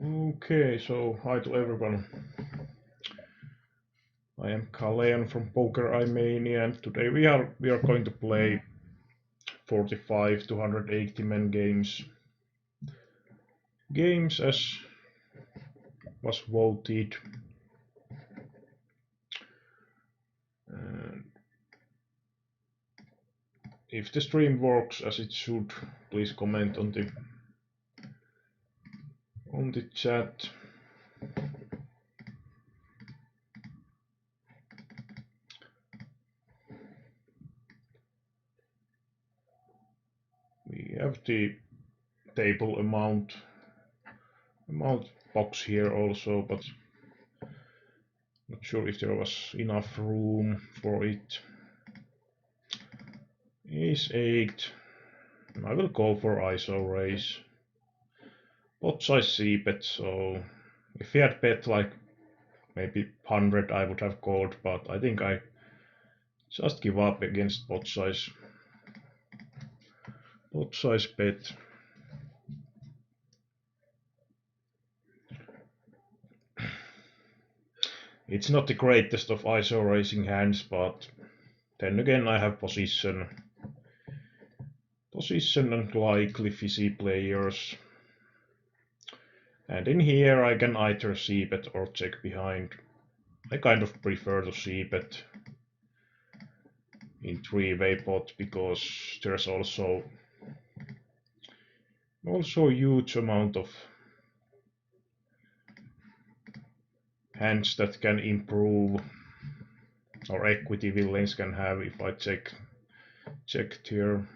Okay, so hi to everyone. I am Ghaleon from Poker Mania, and today we are going to play 45 to 180 man games as was voted. And if the stream works as it should, please comment on the chat. We have the table amount box here also, but not sure if there was enough room for it. Ace 8. I will go for ISO raise. Pot size C bet, so if he had bet like maybe 100 I would have called, but I think I just give up against pot size bet. It's not the greatest of ISO raising hands, but then again I have position and likely fizzy players. And in here I can either c-bet or check behind. I kind of prefer to c-bet in three-way pot because there's also a huge amount of hands that can improve, or equity villains can have if I checked here.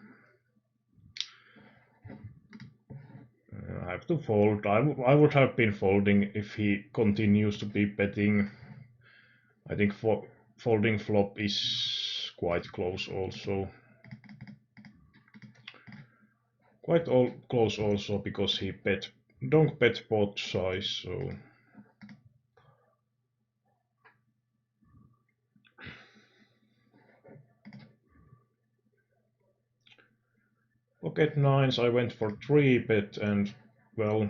I have to fold. I would have been folding if he continues to be betting. I think folding flop is quite close also. Quite close also because he don't bet pot size, so pocket nines I went for 3-bet, and well,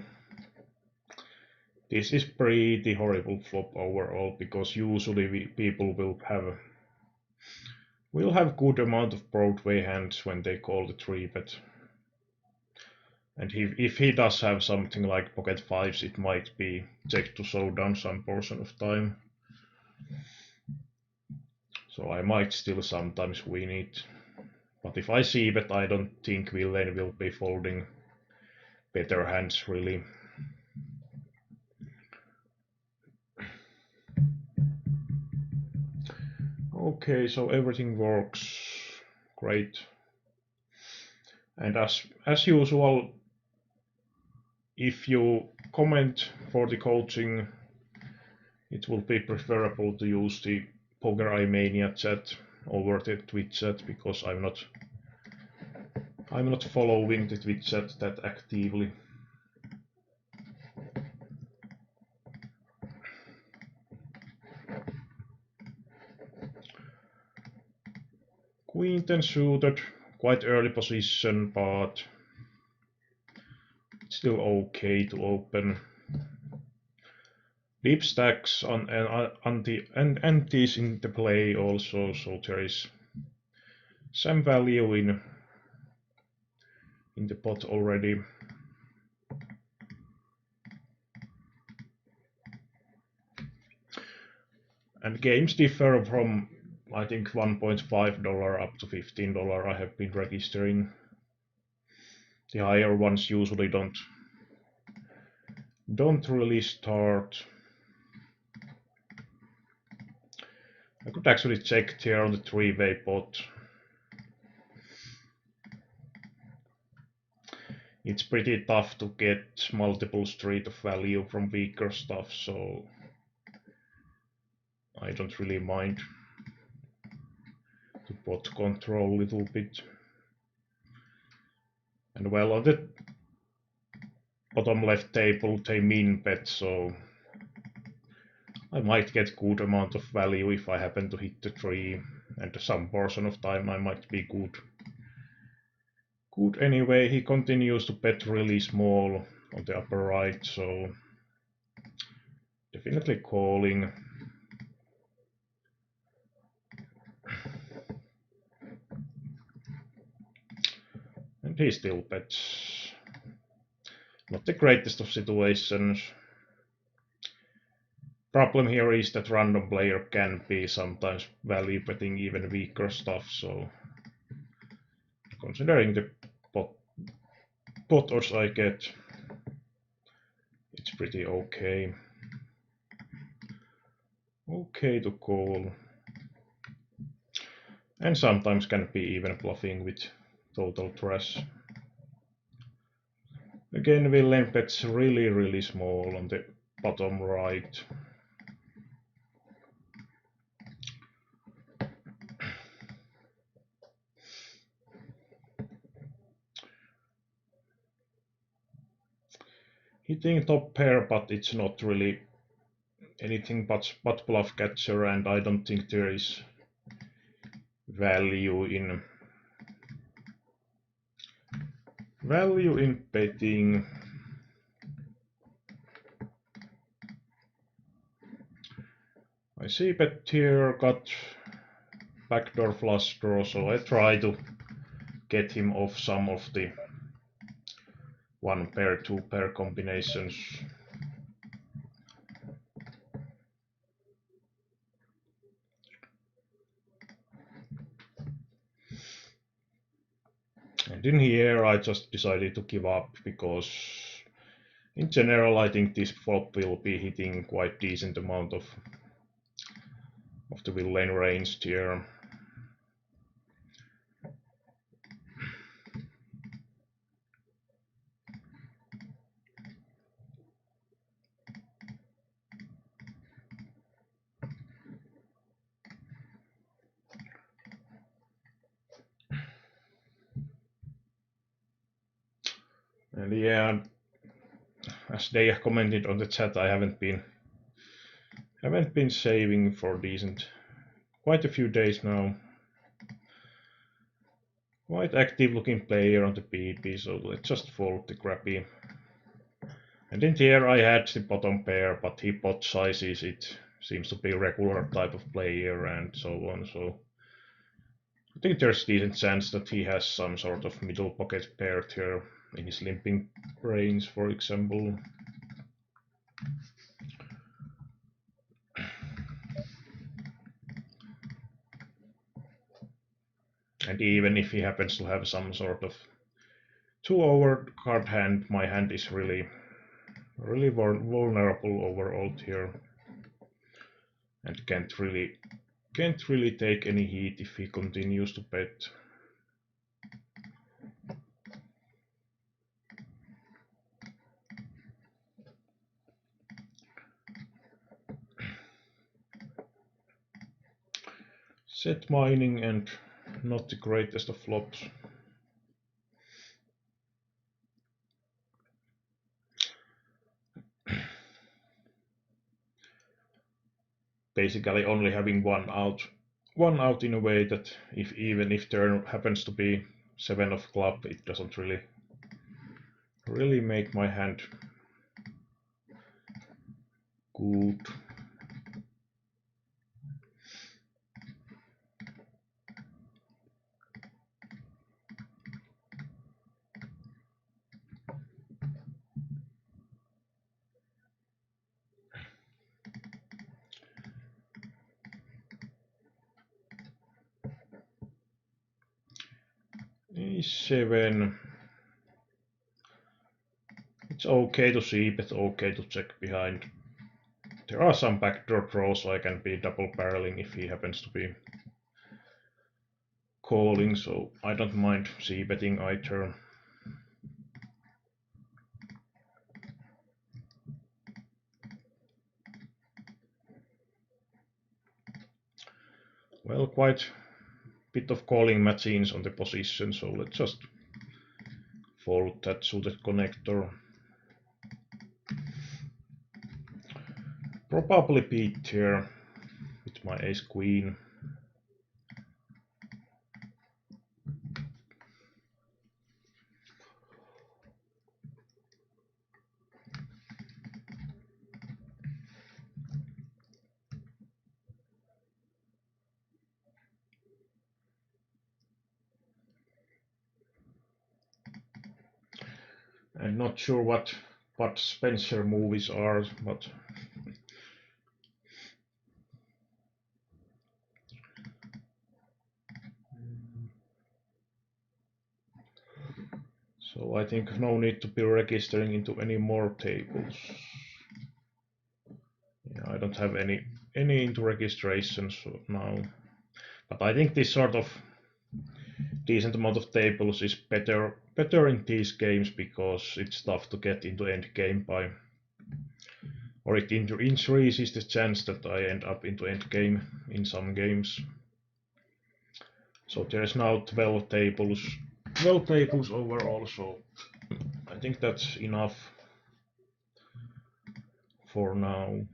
this is pretty horrible flop overall because usually people will have good amount of Broadway hands when they call the 3-bet. And if he does have something like pocket fives, it might be checked to showdown some portion of time. So I might still sometimes win it. But if I see that, I don't think villain will be folding better hands really. Okay, so everything works great. And as usual, if you comment for the coaching, it will be preferable to use the Poker Mania chat over the Twitch chat because I'm not following the Twitch chat that actively. Queen 10 suited, quite early position, but still okay to open. Deep stacks on the empties in the play also, so there is some value in the pot already. And games differ from I think $1.5 up to $15 I have been registering. The higher ones usually don't really start. I could actually check here on the three-way pot. It's pretty tough to get multiple street of value from weaker stuff, so I don't really mind to pot control a little bit. And well, on the bottom left table they min bet, so I might get good amount of value if I happen to hit the tree, and some portion of time I might be good. Anyway, he continues to bet really small on the upper right, so Definitely calling. And he still bets. Not the greatest of situations. Problem here is that random player can be sometimes value betting even weaker stuff, so considering the pot odds I get, it's pretty okay. Okay to call. And sometimes can be even bluffing with total trash. Again, Willem bets really small on the bottom right. Hitting top pair, but it's not really anything but bluff catcher, and I don't think there is value in betting. I see bet here got backdoor flush draw, so I try to get him off some of the 1 pair, 2 pair combinations. And in here I just decided to give up because in general I think this flop will be hitting quite decent amount of the villain range here. And yeah, as they have commented on the chat, I haven't been saving for decent quite a few days now. Quite active looking player on the PP, so let's just fold the crappy. And in here I had the bottom pair, but he pot sizes it. Seems to be a regular type of player and so on, so I think there's decent chance that he has some sort of middle pocket paired here in his limping brains, for example. And even if he happens to have some sort of 2-over card hand, my hand is really vulnerable overall here, and can't really take any heat if he continues to bet. Set mining and not the greatest of flops. Basically only having one out in a way that even if there happens to be 7 of club, it doesn't really make my hand good. E7. It's okay to see, but okay to check behind. There are some backdoor draws, so I can be double barreling if he happens to be calling, so I don't mind c-betting either. Well, quite bit of calling machines on the position, so let's just fold that suited connector. Probably beat here with my ace queen. And not sure what Spencer movies are, but so I think no need to be registering into any more tables. Yeah, I don't have any into registrations now, but I think this sort of decent amount of tables is better in these games because it's tough to get into end game by, or it increases the chance that I end up into end game in some games. So there is now 12 tables overall, so I think that's enough for now.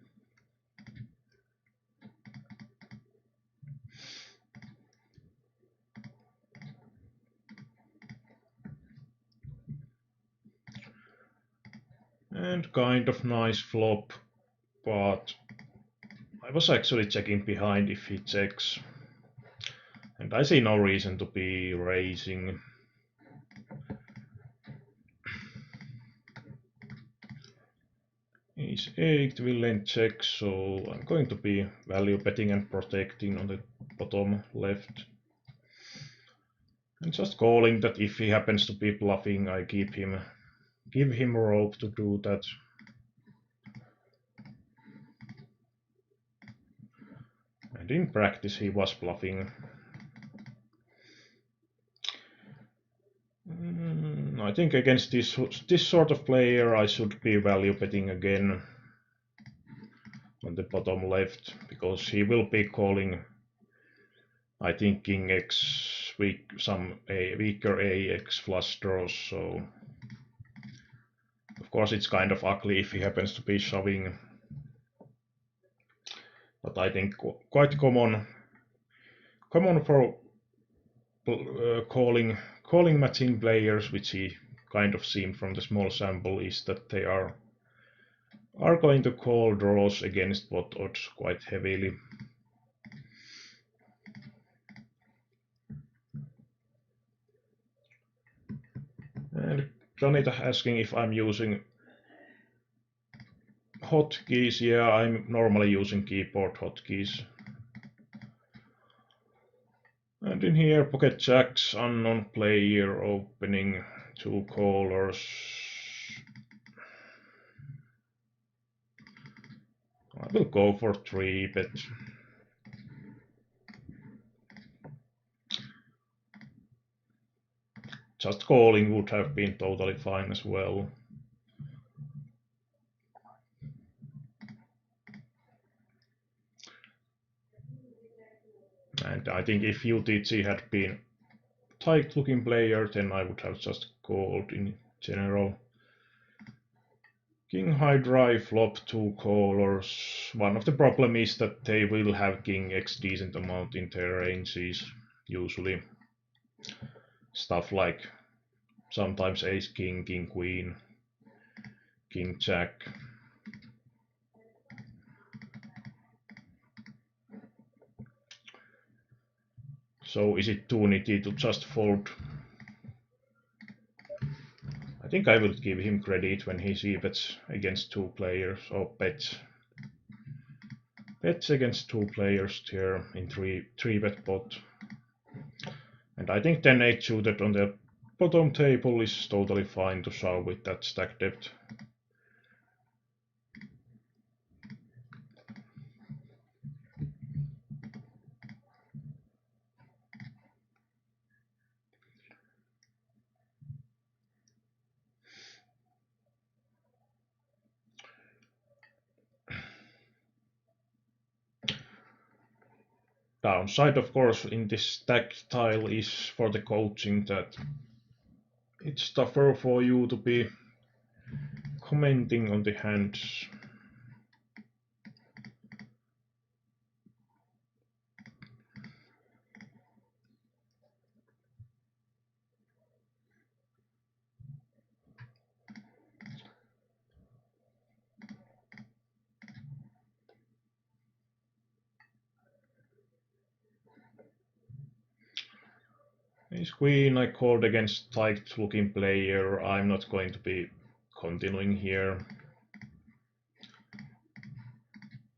And kind of nice flop, but I was actually checking behind if he checks, and I see no reason to be raising. Ace 8 villain check, so I'm going to be value betting and protecting on the bottom left. And just calling that if he happens to be bluffing, I give him rope to do that. And in practice he was bluffing. I think against this sort of player I should be value betting again on the bottom left, because he will be calling, I think, King X weaker AX flush draws, so of course it's kind of ugly if he happens to be shoving, but I think quite common for calling matching players, which he kind of seen from the small sample, is that they are going to call draws against bot odds quite heavily. And Janita asking if I'm using hotkeys. Yeah, I'm normally using keyboard hotkeys. And in here, pocket jacks, unknown player opening, 2 callers. I will go for 3 bet. Just calling would have been totally fine as well. And I think if UTG had been tight looking player, then I would have just called in general. King high drive flop, 2 callers. One of the problem is that they will have King X decent amount in their ranges, usually. Stuff like sometimes ace king, king queen, king jack. So is it too nitty to just fold? I think I will give him credit when he c-bets against 2 players, or bets against 2 players there in 3-bet pot. And I think 10-8 suited on the bottom table is totally fine to shove with that stack depth. Downside, of course, in this stack tile is for the coaching that it's tougher for you to be commenting on the hands. Ace queen I called against tight looking player. I'm not going to be continuing here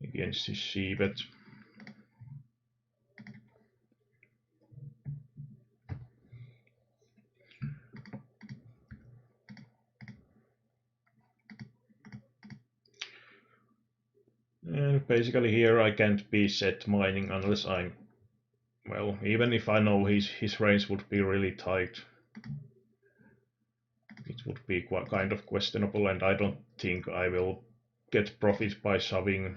against his c-bet. And basically here I can't be set mining unless I'm, well, even if I know his range would be really tight. It would be quite kind of questionable, and I don't think I will get profit by shoving.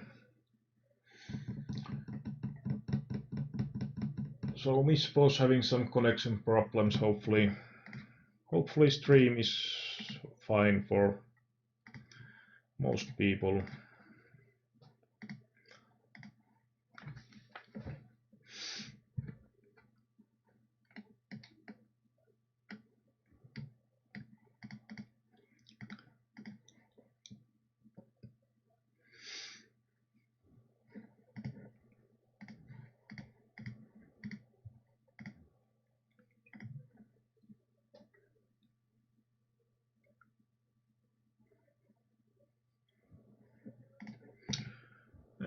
So Miss was having some connection problems. Hopefully stream is fine for most people.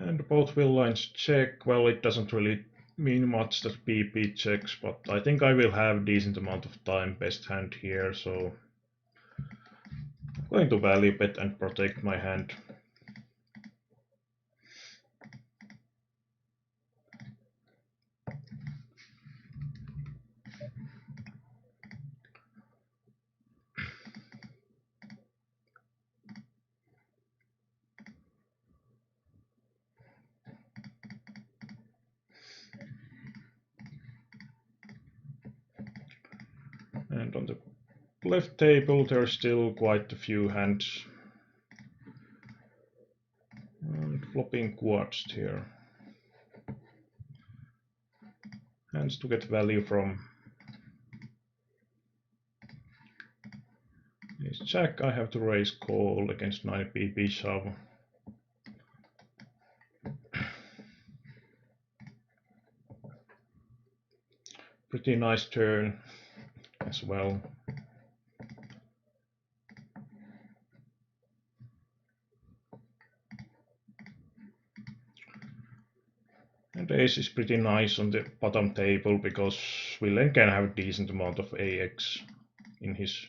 And both will lines check. Well, it doesn't really mean much that PP checks, but I think I will have decent amount of time best hand here, so I'm going to value bet and protect my hand. And on the left table there's still quite a few hands. And flopping quads here. Hands to get value from. Ace jack, I have to raise call against 9 PP shove. Pretty nice turn as well. And ace is pretty nice on the bottom table because villain can have a decent amount of AX in his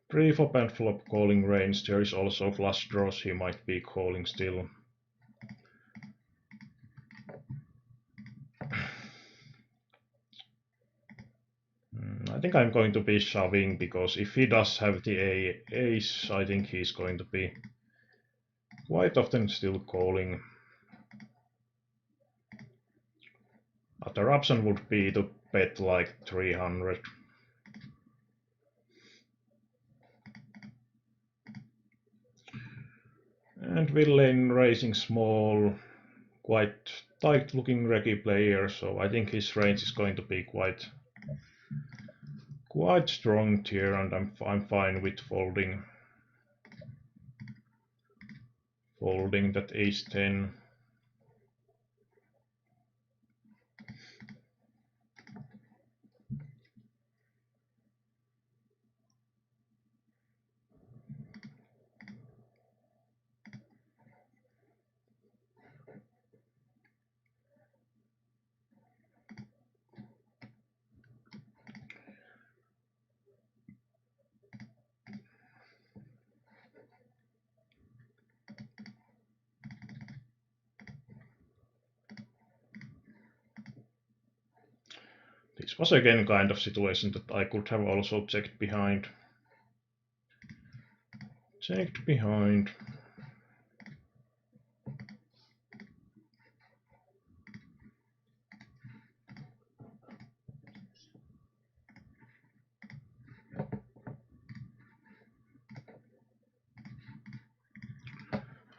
pre-flop and flop calling range. There is also flush draws he might be calling still. I think I'm going to be shoving because if he does have the ace, I think he's going to be quite often still calling. Other option would be to bet like 300. And villain raising small, quite tight looking regi player, so I think his range is going to be quite strong here, and I'm fine with folding that ace 10. This was again kind of situation that I could have also checked behind. Checked behind.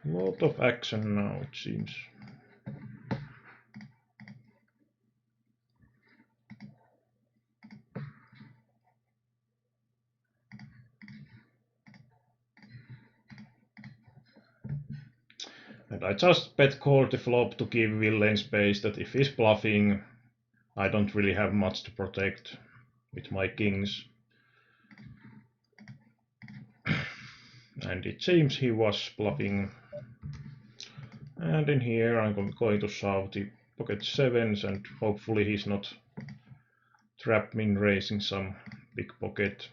Lot of action now, it seems. And I just bet call the flop to give villain space that if he's bluffing, I don't really have much to protect with my kings. And it seems he was bluffing. And in here I'm going to shove the pocket 7s, and hopefully he's not trap min raising some big pocket.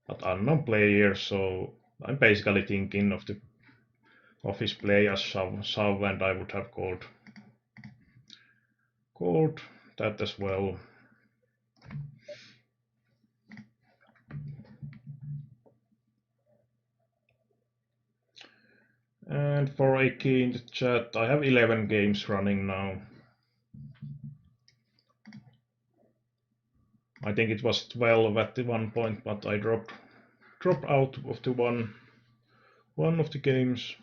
But unknown player, so I'm basically thinking of his play as shove, and I would have called that as well. And for Aki in the chat, I have 11 games running now. I think it was 12 at the one point, but I dropped out of the one of the games.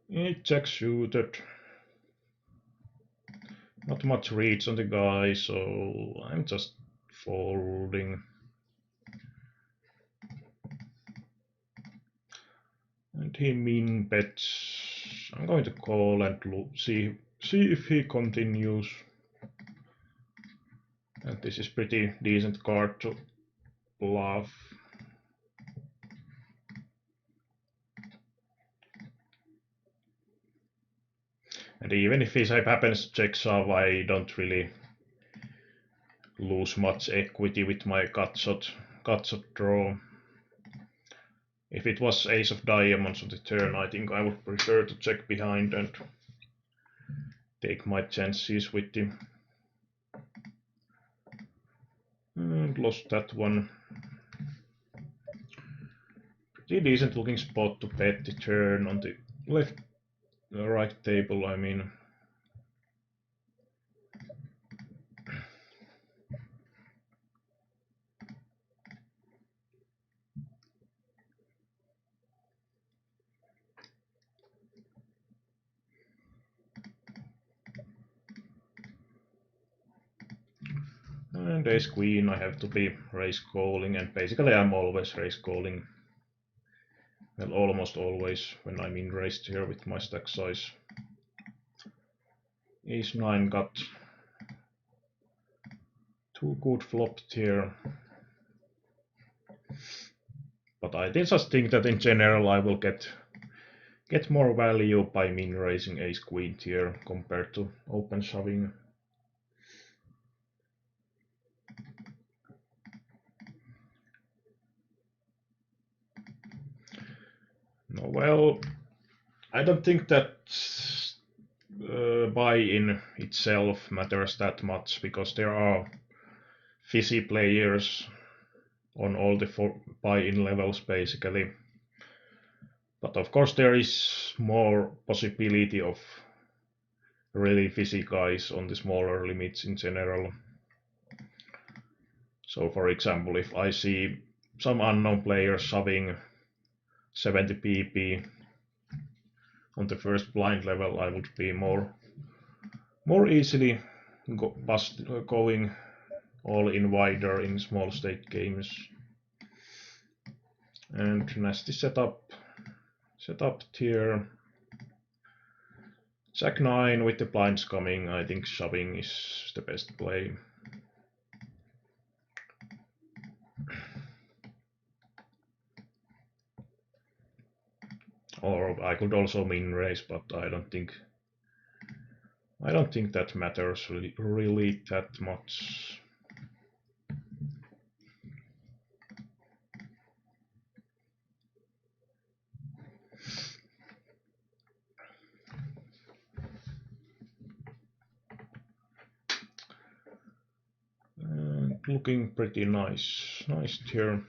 It check suited. Not much reach on the guy, so I'm just folding. And he min bets. I'm going to call and see if he continues. And this is pretty decent card to bluff. And even if his happens to check shove, I don't really lose much equity with my cut shot draw. If it was ace of diamonds on the turn, I think I would prefer to check behind and take my chances with him. And lost that one. Pretty decent looking spot to bet the turn on the right table, I mean. And ace queen, I have to be raise calling, and basically I'm always raise calling. Well, almost always when I'm in raised here with my stack size. Ace 9 got too good flopped here. But I just think that in general I will get more value by min raising ace queen here compared to open shoving. No, well, I don't think that buy-in itself matters that much, because there are fizzy players on all the buy-in levels basically. But of course there is more possibility of really fizzy guys on the smaller limits in general. So for example, if I see some unknown player shoving 70 pp on the first blind level, I would be more easily going all in wider in small stake games. And nasty setup here. Jack 9 with the blinds coming, I think shoving is the best play. Or I could also min raise, but I don't think that matters really that much. And looking pretty nice here.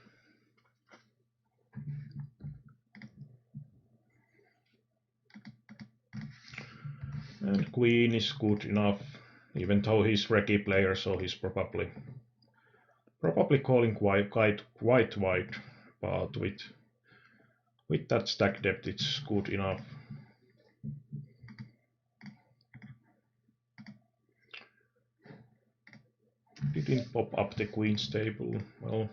And queen is good enough, even though he's Reki player, so he's probably calling quite wide, but with that stack depth it's good enough. didn't pop up the queen's table. Well,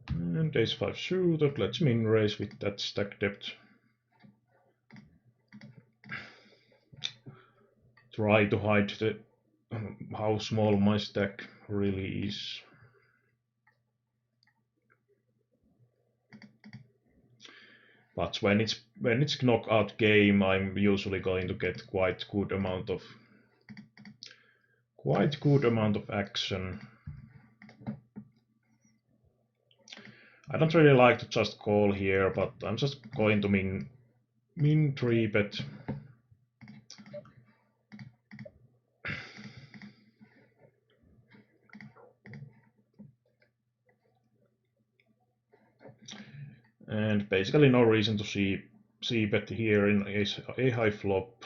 and ace-5 suited. Let's min raise with that stack depth. Try to hide the how small my stack really is. But when it's knockout game, I'm usually going to get quite good amount of action. I don't really like to just call here, but I'm just going to min 3-bet. And basically no reason to see bet here in a high flop.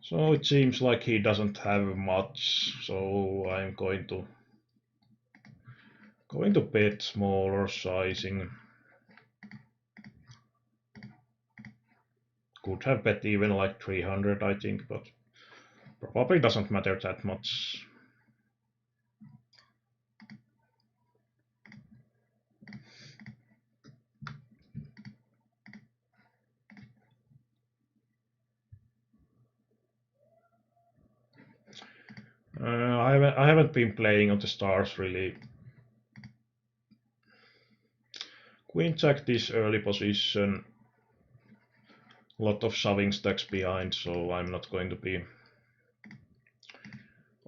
So it seems like he doesn't have much, so I'm going to bet smaller sizing. Could have bet even like 300, I think, but probably doesn't matter that much. I haven't been playing on the stars really. Queen jack this early position. A lot of shoving stacks behind, so I'm not going to be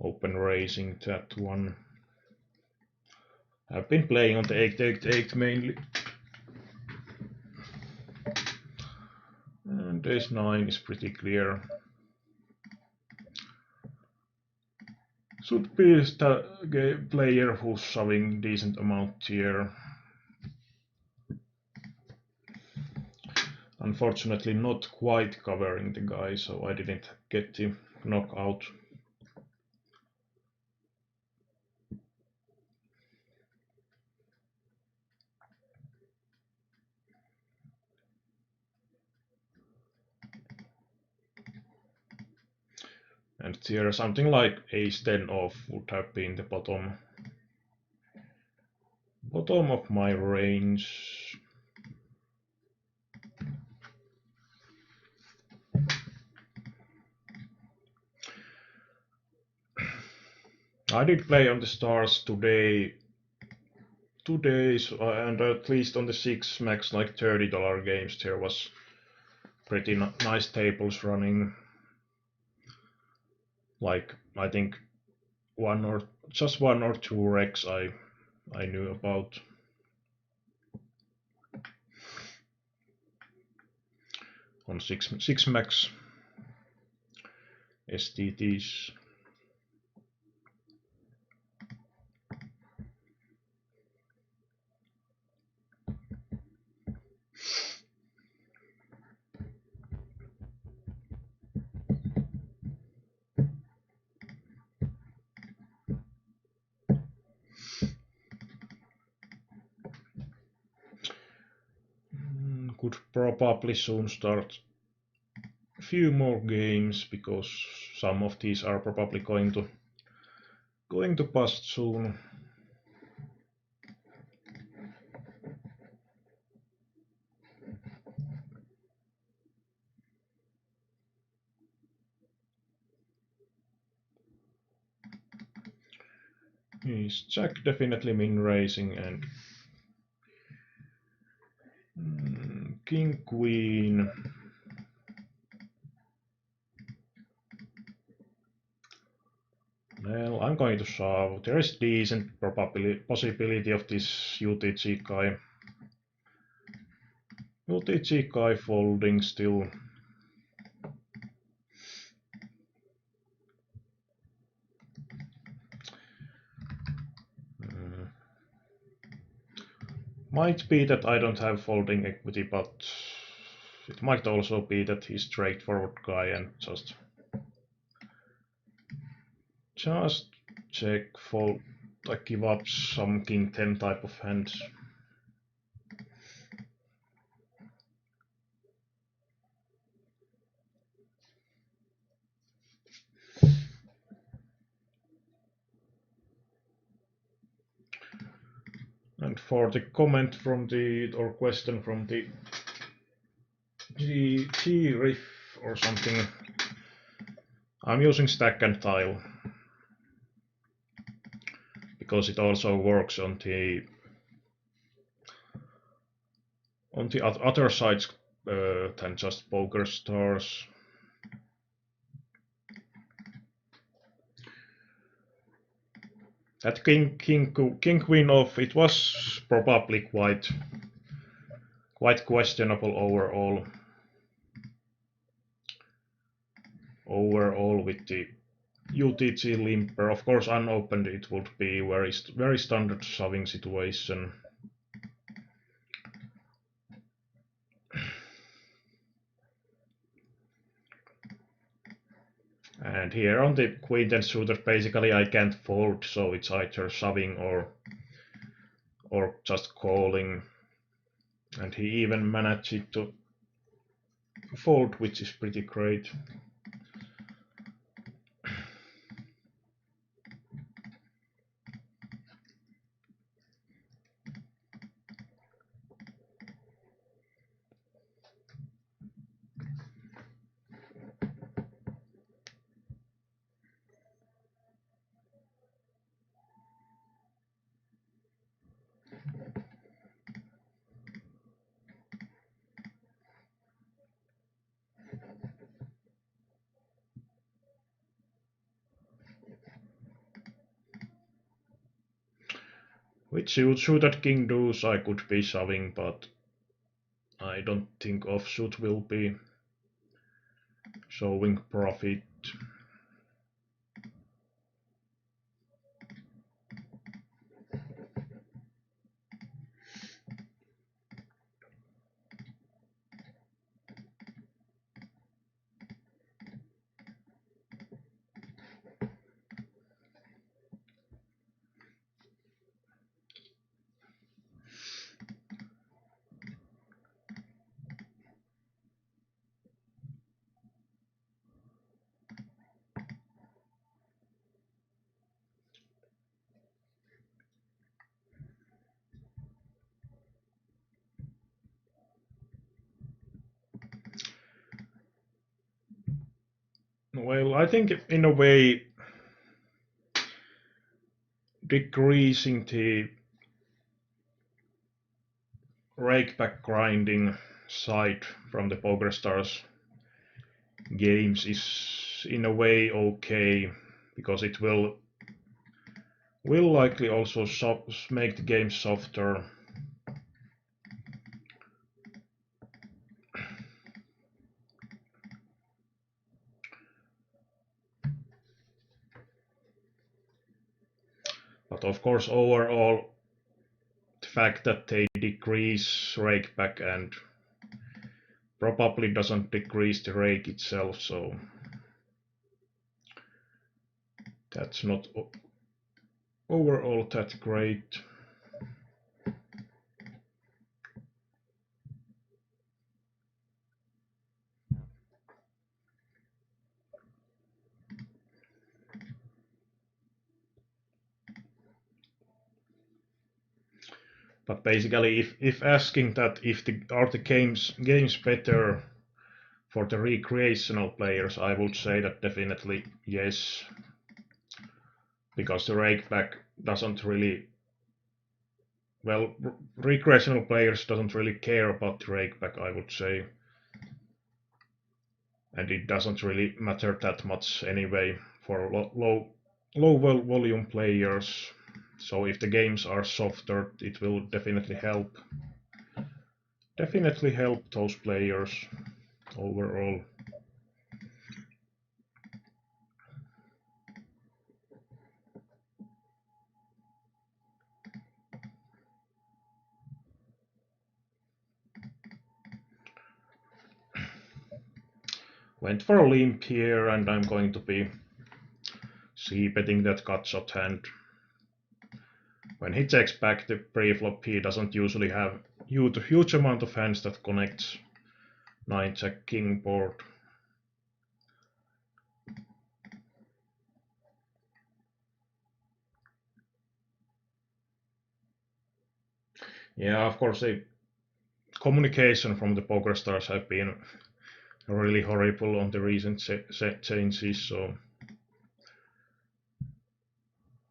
open raising that one. I've been playing on the 8-8-8 mainly. And ace-9 is pretty clear. Should be a player who's shoving decent amount here. Unfortunately not quite covering the guy, so I didn't get the knockout. And here something like ace-10 off would have been the bottom of my range. I did play on the stars today, and at least on the 6 max like $30 games there was pretty nice tables running. Like I think one or two recs I knew about. On 6 max STTs. Could probably soon start a few more games because some of these are probably going to bust soon. Is jack definitely min raising and king queen. Well, I'm going to shove. There is decent possibility of this UTG guy folding still. Might be that I don't have folding equity, but It might also be that he's straightforward guy and just check, fold, like give up some king 10 type of hands. And for the comment from the, or question from the G riff or something, I'm using stack and tile because it also works on the other sides than just poker stars. That king queen off, it was probably quite questionable overall. Overall, with the UTG limper, of course, unopened it would be very standard shoving situation. And here on the queen 10 suited, basically I can't fold, so it's either shoving or just calling. And he even managed to fold, which is pretty great. With suited king deuce I could be shoving, but I don't think offsuit will be showing profit. Well, I think in a way decreasing the rakeback grinding side from the PokerStars games is in a way okay, because it will likely also make the game softer. But of course, overall, the fact that they decrease rakeback and probably doesn't decrease the rake itself, so that's not overall that great. But basically, if asking that if are the games better for the recreational players, I would say that definitely yes, because the rakeback doesn't really, well, recreational players doesn't really care about the rakeback, I would say, and it doesn't really matter that much anyway for low volume players. So if the games are softer, it will definitely help those players overall. went for a limp here, and I'm going to be c-betting that gutshot hand. When he checks back the pre-flop, he doesn't usually have huge amount of hands that connects 9-jack-king board. Yeah, of course, the communication from the poker stars have been really horrible on the recent changes, so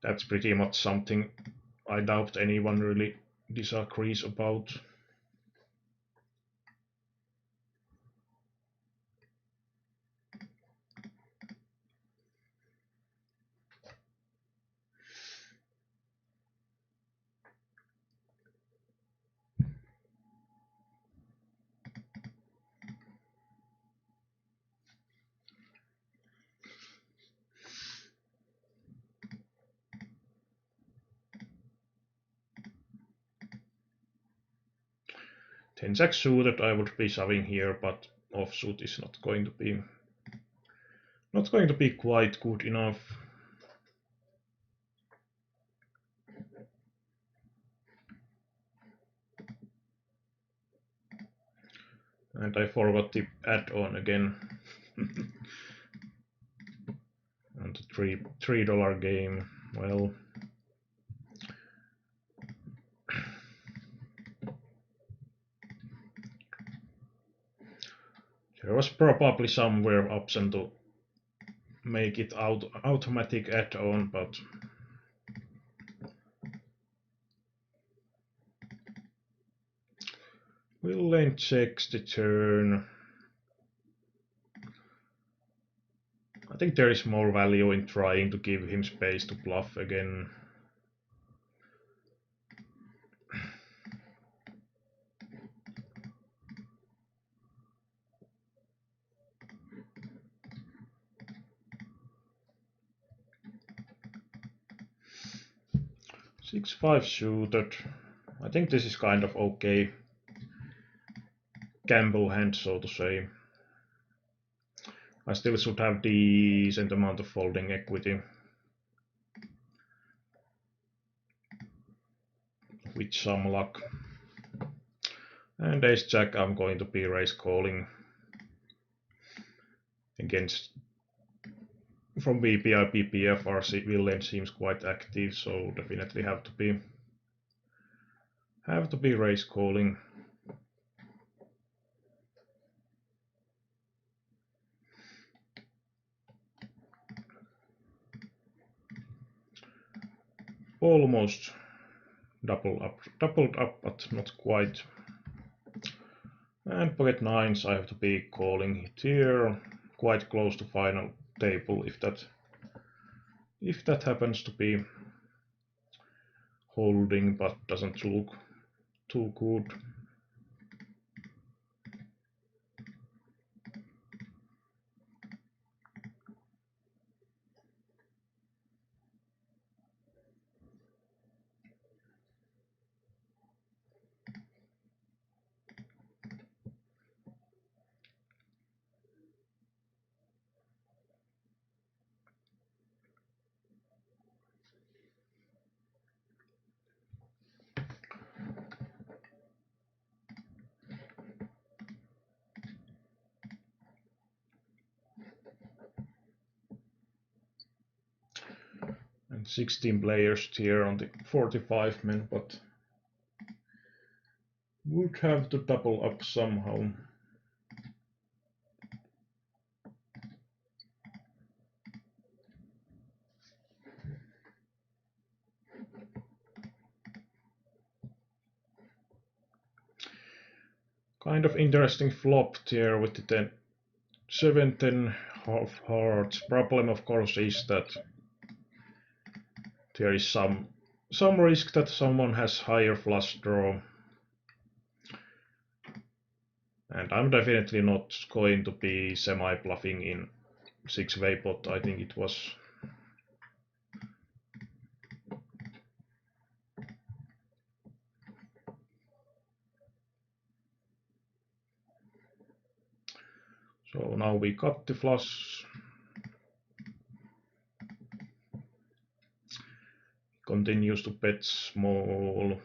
that's pretty much something I doubt anyone really disagrees about. Ten jack suited I would be shoving here, but offsuit is not going to be quite good enough. And I forgot the add-on again. And the $3 game. Well, there was probably somewhere option to make it automatic add-on, but we'll lane checks the turn. I think there is more value in trying to give him space to bluff again. Six five suited. I think this is kind of okay gamble hand, so to say. I still should have decent amount of folding equity. With some luck. And ace jack I'm going to be raise calling against. From VPI PPF Villain seems quite active, so definitely have to be raise calling. Almost doubled up, but not quite. And pocket nines I have to be calling it here, quite close to final table if that happens to be holding, but doesn't look too good. And 16 players here on the 45 men, but would have to double up somehow. Kind of interesting flop here with the 7-10 half hearts. Problem of course is that there is some risk that someone has higher flush draw. And I'm definitely not going to be semi-bluffing in 6-way pot. I think it was so now now we got the flush. Continues to bet small.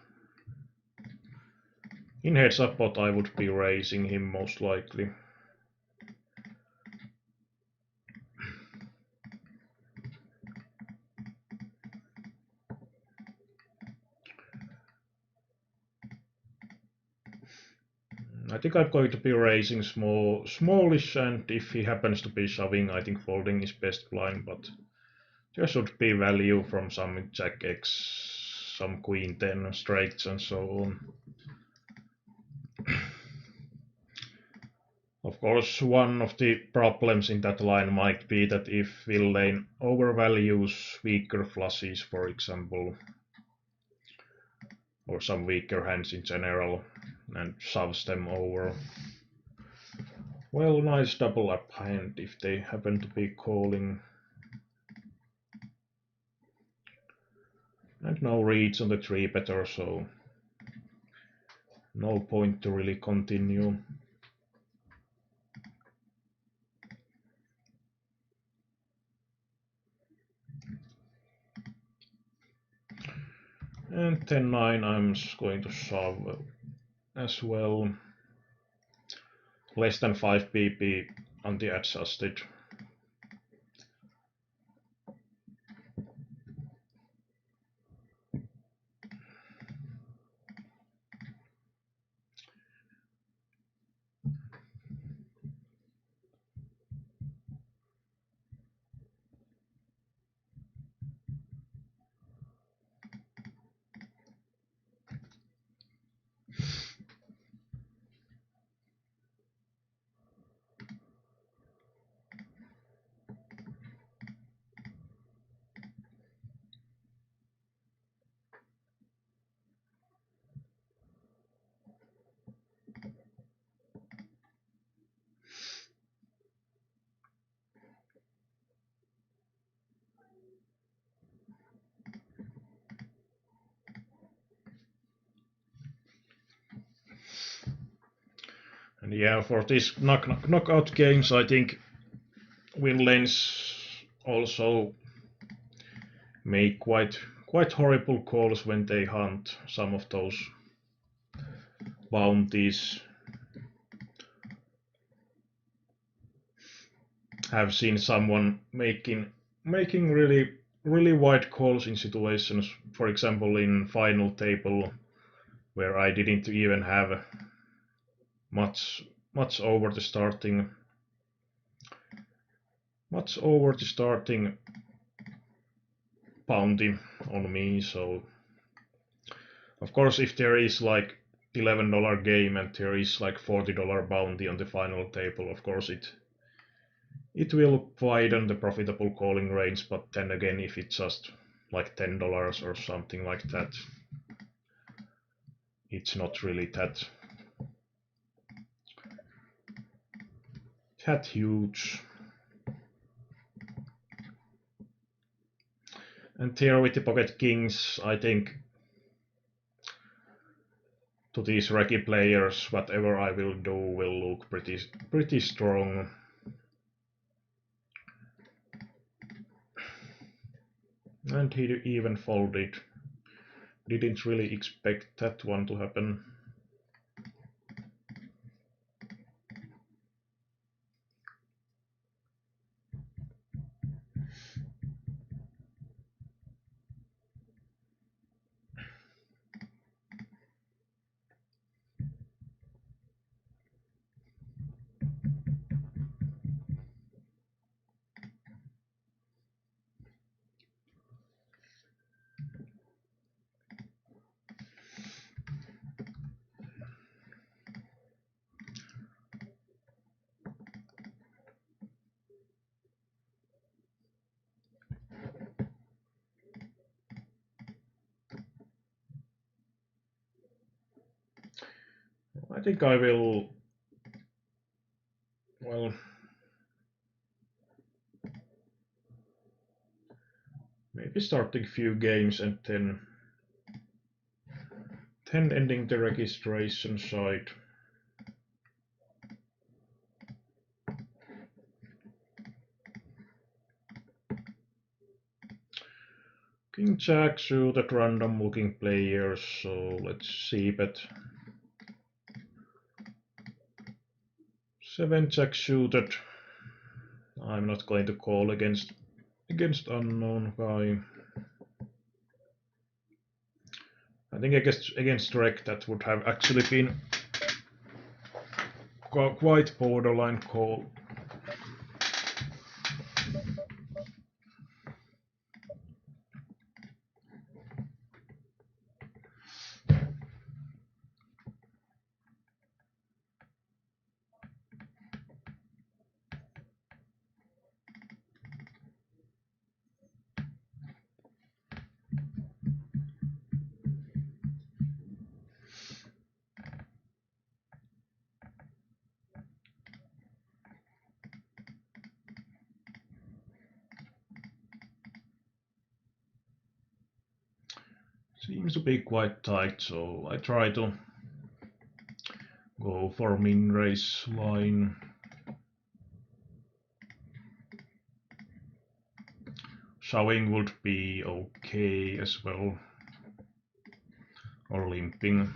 In heads up pot I would be raising him most likely. I think I'm going to be raising smallish, and if he happens to be shoving, I think folding is best blind, but there should be value from some Jack X, some Queen 10 straights and so on. Of course, one of the problems in that line might be that if villain overvalues weaker flushes, for example, or some weaker hands in general, and shoves them over. Well, nice double up hand if they happen to be calling. And no reads on the 3-better, so no point to really continue. And 10-9 I'm going to shove as well. Less than 5 pp on the adjusted. And yeah, for these knockout games, I think win lanes also make quite horrible calls when they hunt some of those bounties. Have seen someone making really wide calls in situations, for example in final table, where I didn't even have much over the starting bounty on me. So of course, if there is like $11 game and there is like $40 bounty on the final table, of course it will widen the profitable calling range. But then again, if it's just like $10 or something like that, it's not really that huge. And here with the pocket kings, I think to these Reki players, whatever I will do will look pretty strong. And he even folded. Didn't really expect that one to happen. I think I will, well, maybe starting few games and then ending the registration side. King Jack suited random looking players, so let's see, but 7 Jack suited. I'm not going to call against unknown guy. I think against Rek that would have actually been quite borderline call. Seems to be quite tight, so I try to go for min raise line. Shoving would be okay as well, or limping.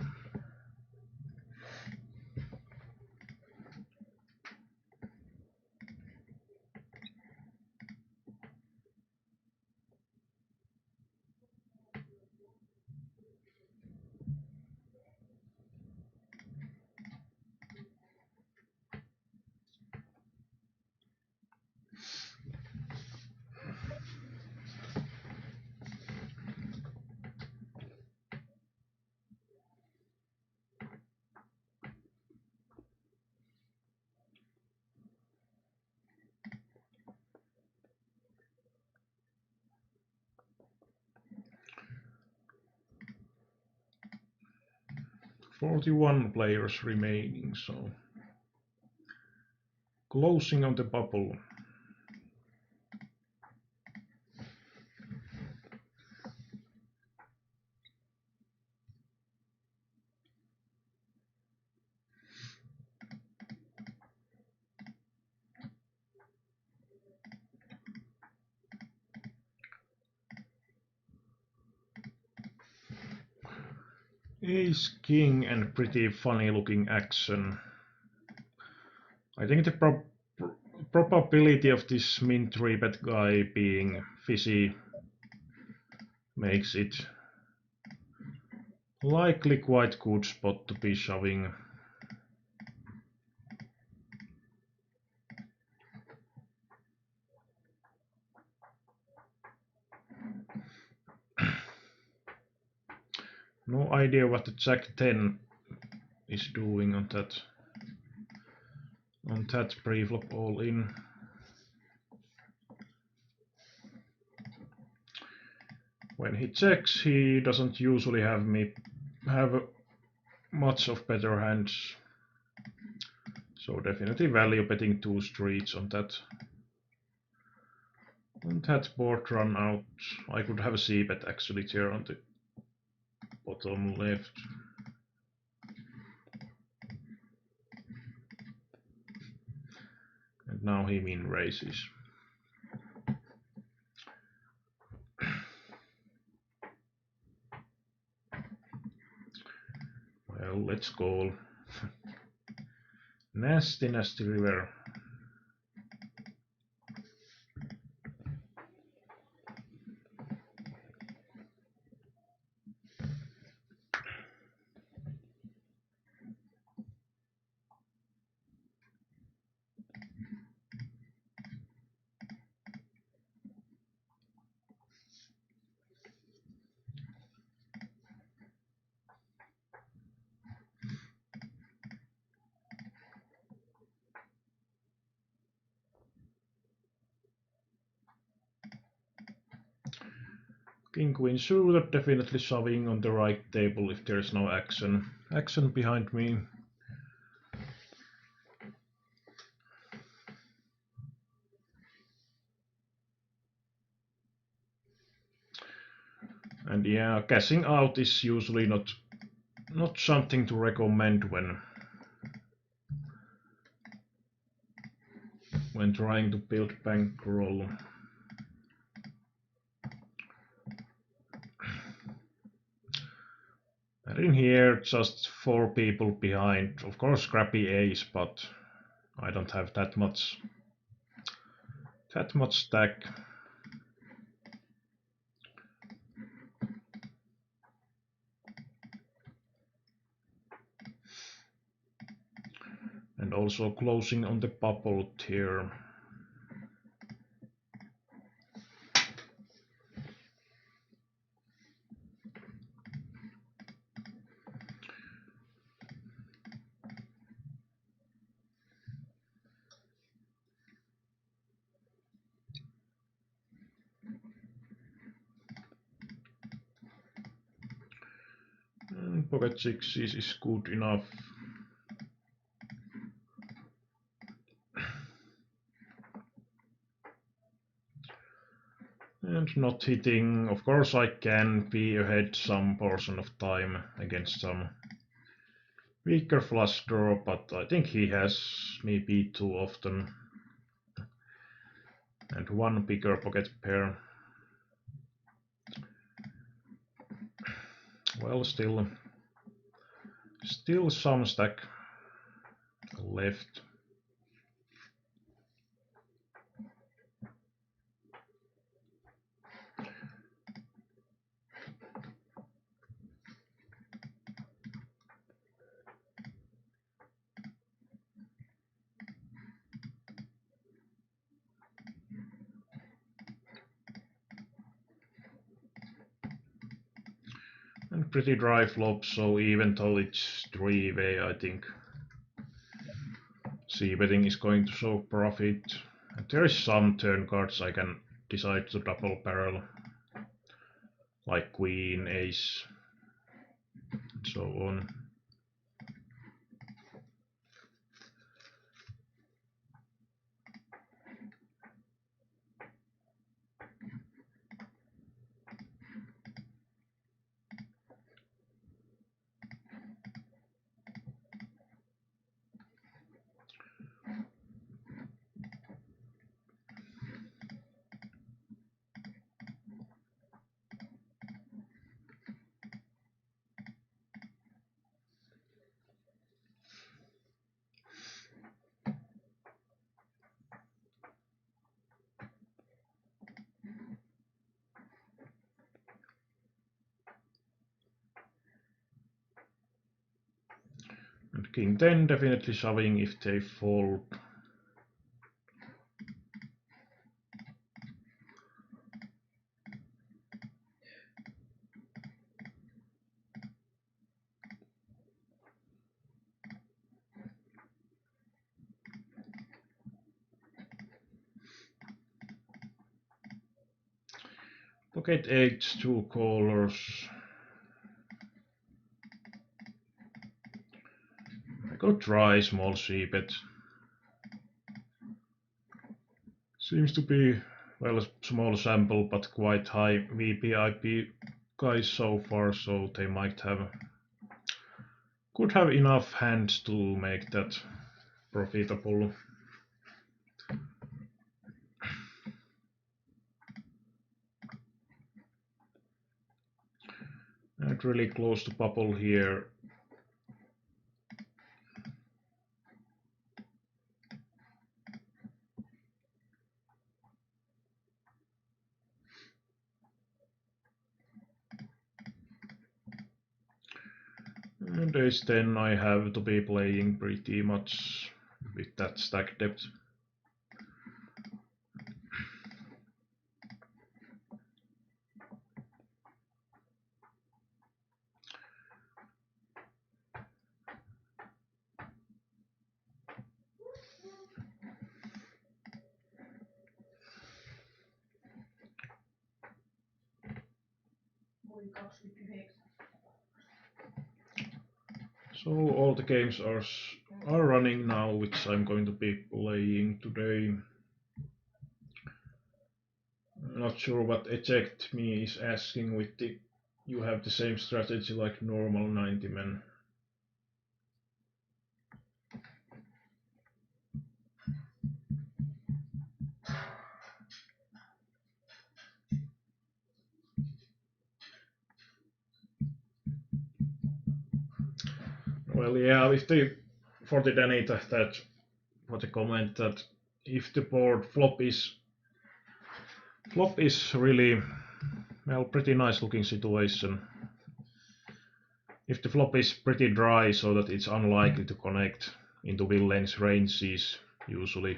"41 players remaining, so closing on the bubble." Ace King and pretty funny looking action. I think the probability of this min 3-bet guy being fizzy makes it likely quite good spot to be shoving. No idea what the Jack 10 is doing on that pre-flop all in. When he checks, he doesn't usually have much of better hands, so definitely value betting 2 streets on that. On that board run out, I could have a c-bet actually here on the bottom left. And now he min raises. Well, let's call. Nasty river. King Queen suited, definitely shoving on the right table if there is no action behind me. And yeah, cashing out is usually not something to recommend when trying to build bankroll. And in here, just 4 people behind. Of course, scrappy ace, but I don't have that much stack. And also closing on the bubble here. And pocket sixes is good enough. And not hitting. Of course I can be ahead some portion of time against some weaker flush draw, but I think he has me beat too often. And one bigger pocket pair. Well, still some stack left. And pretty dry flop, so even though it's 3-way, I think c-betting is going to show profit. And there is some turn cards I can decide to double barrel, like queen, ace, and so on. And king 10 definitely shoving if they fold. Pocket 8, 2 callers. I could try small c-bet. Seems to be, well, a small sample, but quite high VPIP guys so far, so they could have enough hands to make that profitable. And really close the bubble here. And ace 10 I have to be playing pretty much with that stack depth. So all the games are running now, which I'm going to be playing today. Not sure what eject me is asking with the you have the same strategy like normal 90 men. Well, yeah, for the Danny that for the comment that if the board flop is really well pretty nice looking situation. If the flop is pretty dry so that it's unlikely to connect into villain's ranges, usually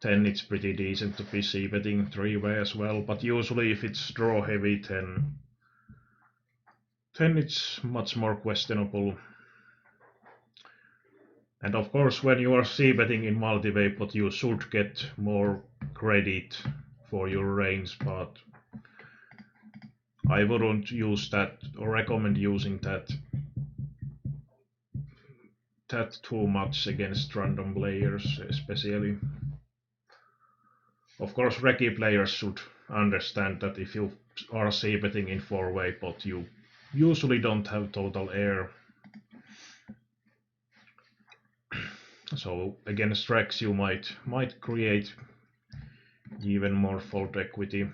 then it's pretty decent to be c-betting 3-way as well, but usually if it's draw heavy then it's much more questionable. And of course when you are c-betting in multi-way pot you should get more credit for your range, but I wouldn't use that or recommend using that too much against random players, especially. Of course, Regi players should understand that if you are c-betting in 4-way pot, you usually don't have total air. So against Rex you might create even more fold equity.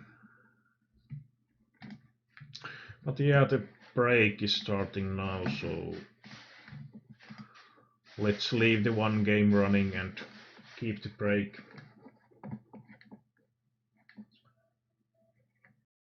But yeah, the break is starting now, so let's leave the one game running and keep the break.